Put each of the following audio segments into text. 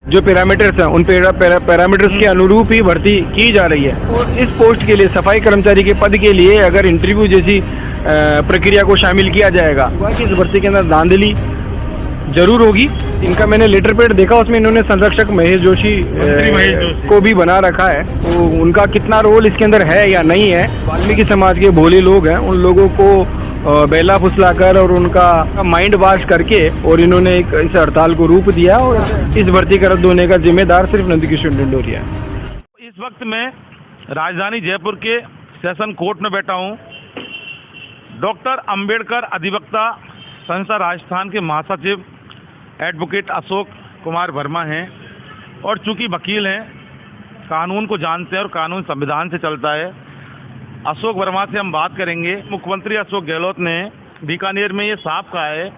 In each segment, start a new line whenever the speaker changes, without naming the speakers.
जो पैरामीटर्स हैं उन पैरामीटर्स के अनुरूप ही भर्ती की जा रही है। और इस पोस्ट के लिए सफाई कर्मचारी के पद के लिए अगर इंटरव्यू जैसी प्रक्रिया को शामिल किया जाएगा कि इस भर्ती के अंदर धांधली जरूर होगी। इनका मैंने लेटर पैड देखा, उसमें इन्होंने संरक्षक महेश जोशी को भी बना रखा है। तो उनका कितना रोल इसके अंदर है या नहीं है, वाल्मीकि समाज के भोले लोग हैं, उन लोगों को बेला फुसलाकर और उनका माइंड वॉश करके और इन्होंने इस हड़ताल को रूप दिया और इस भर्ती का रद्द होने का जिम्मेदार सिर्फ नंदकिशोर डंडोरिया है।
इस वक्त मैं राजधानी जयपुर के सेशन कोर्ट में बैठा हूँ। डॉक्टर अंबेडकर अधिवक्ता संस्था राजस्थान के महासचिव एडवोकेट अशोक कुमार वर्मा हैं और चूंकि वकील हैं, कानून को जानते हैं और कानून संविधान से चलता है। अशोक वर्मा से हम बात करेंगे। मुख्यमंत्री अशोक गहलोत ने बीकानेर में ये साफ कहा है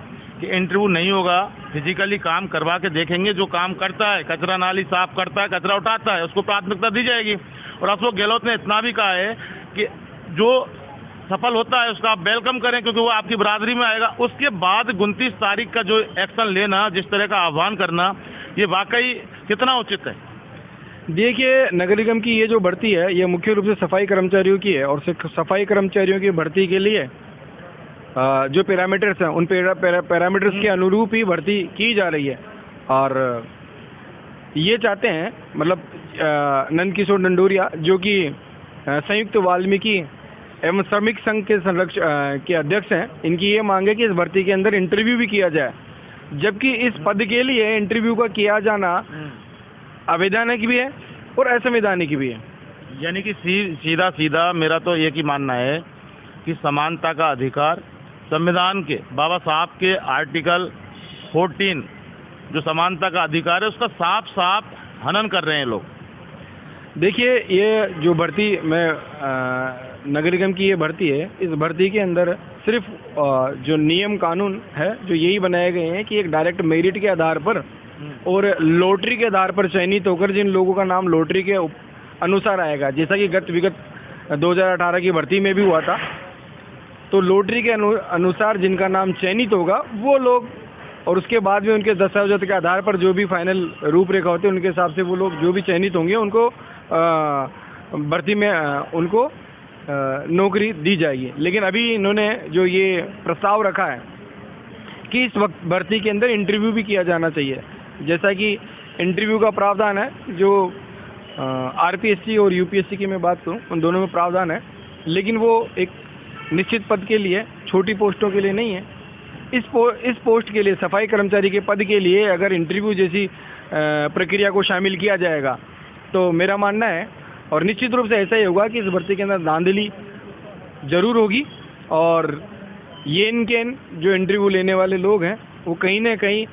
कि इंटरव्यू नहीं होगा, फिजिकली काम करवा के देखेंगे। जो काम करता है, कचरा नाली साफ करता है, कचरा उठाता है, उसको प्राथमिकता दी जाएगी। और अशोक गहलोत ने इतना भी कहा है कि जो सफल होता है उसका आप वेलकम करें, क्योंकि वो आपकी बरादरी में आएगा। उसके बाद 29 तारीख का जो एक्शन लेना, जिस तरह का आह्वान करना, ये वाकई कितना उचित है?
देखिए, नगर निगम की ये जो भर्ती है ये मुख्य रूप से सफाई कर्मचारियों की है और सफाई कर्मचारियों की भर्ती के लिए जो पैरामीटर्स हैं उन पैरामीटर्स के अनुरूप ही भर्ती की जा रही है। और ये चाहते हैं, मतलब नंदकिशोर डंडोरिया जो कि संयुक्त वाल्मीकि एवं श्रमिक संघ के के अध्यक्ष हैं, इनकी ये मांग है कि इस भर्ती के अंदर इंटरव्यू भी किया जाए, जबकि इस पद के लिए इंटरव्यू का किया जाना अवैधानिक भी है और असंवैधानिक भी है।
यानी कि सीधा सीधा मेरा तो एक ही मानना है कि समानता का अधिकार संविधान के बाबा साहब के आर्टिकल 14 जो समानता का अधिकार है उसका साफ साफ हनन कर रहे हैं लोग।
देखिए, ये जो भर्ती में नगर निगम की ये भर्ती है, इस भर्ती के अंदर सिर्फ जो नियम कानून है जो यही बनाए गए हैं कि एक डायरेक्ट मेरिट के आधार पर और लॉटरी के आधार पर चयनित होकर जिन लोगों का नाम लॉटरी के अनुसार आएगा, जैसा कि विगत 2018 की भर्ती में भी हुआ था, तो लॉटरी के अनुसार जिनका नाम चयनित होगा वो लोग, और उसके बाद में उनके दस्तावेज के आधार पर जो भी फाइनल रूपरेखा होते हैं उनके हिसाब से वो लोग जो भी चयनित होंगे उनको भर्ती में उनको नौकरी दी जाएगी। लेकिन अभी इन्होंने जो ये प्रस्ताव रखा है कि इस वक्त भर्ती के अंदर इंटरव्यू भी किया जाना चाहिए, जैसा कि इंटरव्यू का प्रावधान है जो आरपीएससी और यूपीएससी की मैं बात करूं उन दोनों में प्रावधान है, लेकिन वो एक निश्चित पद के लिए, छोटी पोस्टों के लिए नहीं है। इस पोस्ट के लिए, सफाई कर्मचारी के पद के लिए अगर इंटरव्यू जैसी प्रक्रिया को शामिल किया जाएगा तो मेरा मानना है, और निश्चित रूप से ऐसा ही होगा कि इस भर्ती के अंदर धांधली जरूर होगी और ये इनके जो इंटरव्यू लेने वाले लोग हैं वो कहीं ना कहीं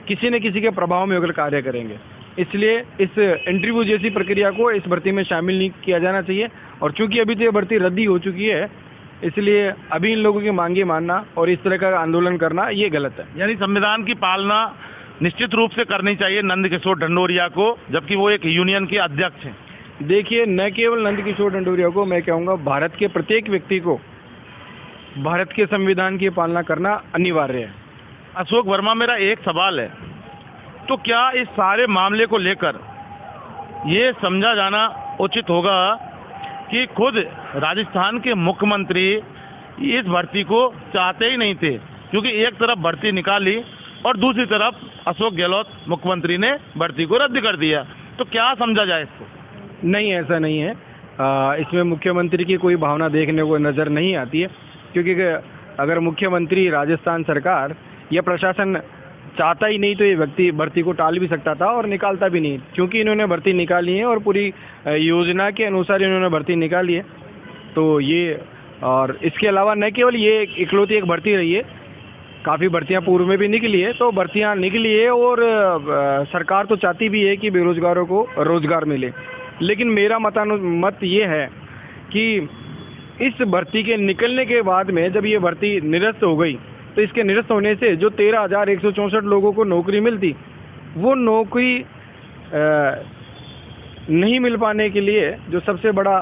किसी न किसी के प्रभाव में होकर कार्य करेंगे। इसलिए इस इंटरव्यू जैसी प्रक्रिया को इस भर्ती में शामिल नहीं किया जाना चाहिए। और चूंकि अभी तो ये भर्ती रद्दी हो चुकी है, इसलिए अभी इन लोगों की मांगे मानना और इस तरह का आंदोलन करना ये गलत है।
यानी संविधान की पालना निश्चित रूप से करनी चाहिए नंदकिशोर डंडोरिया को, जबकि वो एक यूनियन के अध्यक्ष हैं।
देखिए, न केवल नंदकिशोर डंडोरिया को, मैं कहूँगा भारत के प्रत्येक व्यक्ति को भारत के संविधान की पालना करना अनिवार्य है।
अशोक वर्मा, मेरा एक सवाल है, तो क्या इस सारे मामले को लेकर ये समझा जाना उचित होगा कि खुद राजस्थान के मुख्यमंत्री इस भर्ती को चाहते ही नहीं थे, क्योंकि एक तरफ भर्ती निकाली और दूसरी तरफ अशोक गहलोत मुख्यमंत्री ने भर्ती को रद्द कर दिया, तो क्या समझा जाए इसको?
नहीं, ऐसा नहीं है। इसमें मुख्यमंत्री की कोई भावना देखने को नज़र नहीं आती है, क्योंकि अगर मुख्यमंत्री, राजस्थान सरकार या प्रशासन चाहता ही नहीं तो ये व्यक्ति भर्ती को टाल भी सकता था और निकालता भी नहीं, क्योंकि इन्होंने भर्ती निकाली है और पूरी योजना के अनुसार इन्होंने भर्ती निकाली है। तो ये, और इसके अलावा न केवल ये इकलौती एक भर्ती रही है, काफ़ी भर्तियां पूर्व में भी निकली है, तो भर्तियां निकली है और सरकार तो चाहती भी है कि बेरोजगारों को रोजगार मिले। लेकिन मेरा मत ये है कि इस भर्ती के निकलने के बाद में जब ये भर्ती निरस्त हो गई तो इसके निरस्त होने से जो 13,164 लोगों को नौकरी मिलती, वो नौकरी नहीं मिल पाने के लिए जो सबसे बड़ा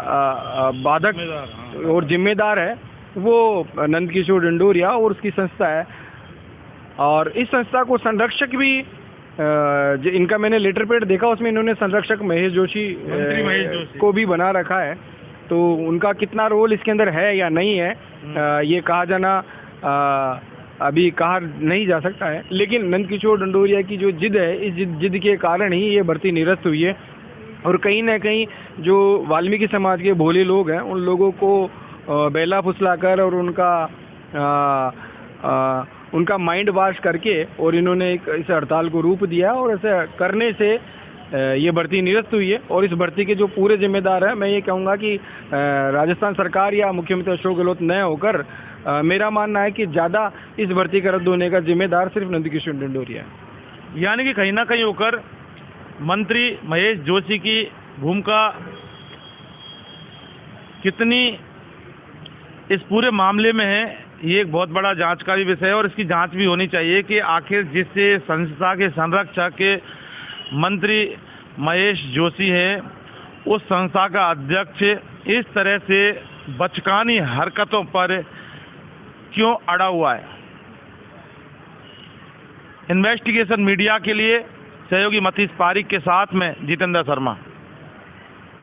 बाधक और जिम्मेदार है वो नंदकिशोर डंडोरिया और उसकी संस्था है। और इस संस्था को संरक्षक भी इनका मैंने लेटर पैड देखा, उसमें इन्होंने संरक्षक महेश जोशी
मंत्री महेश जोशी
को भी बना रखा है। तो उनका कितना रोल इसके अंदर है या नहीं है, ये कहा जाना अभी कहा नहीं जा सकता है। लेकिन नंदकिशोर डंडोरिया की जो जिद है, इस जिद के कारण ही ये भर्ती निरस्त हुई है। और कहीं ना कहीं जो वाल्मीकि समाज के भोले लोग हैं, उन लोगों को बेला फुसलाकर और उनका माइंड वॉश करके और इन्होंने इस हड़ताल को रूप दिया, और ऐसे करने से ये भर्ती निरस्त हुई है। और इस भर्ती के जो पूरे जिम्मेदार हैं, मैं ये कहूँगा कि राजस्थान सरकार या मुख्यमंत्री अशोक गहलोत न होकर, मेरा मानना है कि ज़्यादा इस भर्ती का रद्द होने का जिम्मेदार सिर्फ नंदकिशोर डंडोरिया है।
यानी कि कहीं ना कहीं होकर मंत्री महेश जोशी की भूमिका कितनी इस पूरे मामले में है, ये एक बहुत बड़ा जांच का भी विषय है। और इसकी जांच भी होनी चाहिए कि आखिर जिससे संस्था के संरक्षक के मंत्री महेश जोशी है, उस संस्था का अध्यक्ष इस तरह से बचकानी हरकतों पर क्यों अड़ा हुआ है। इन्वेस्टिगेशन मीडिया के लिए सहयोगी मतीश पारिक के साथ में जितेंद्र शर्मा।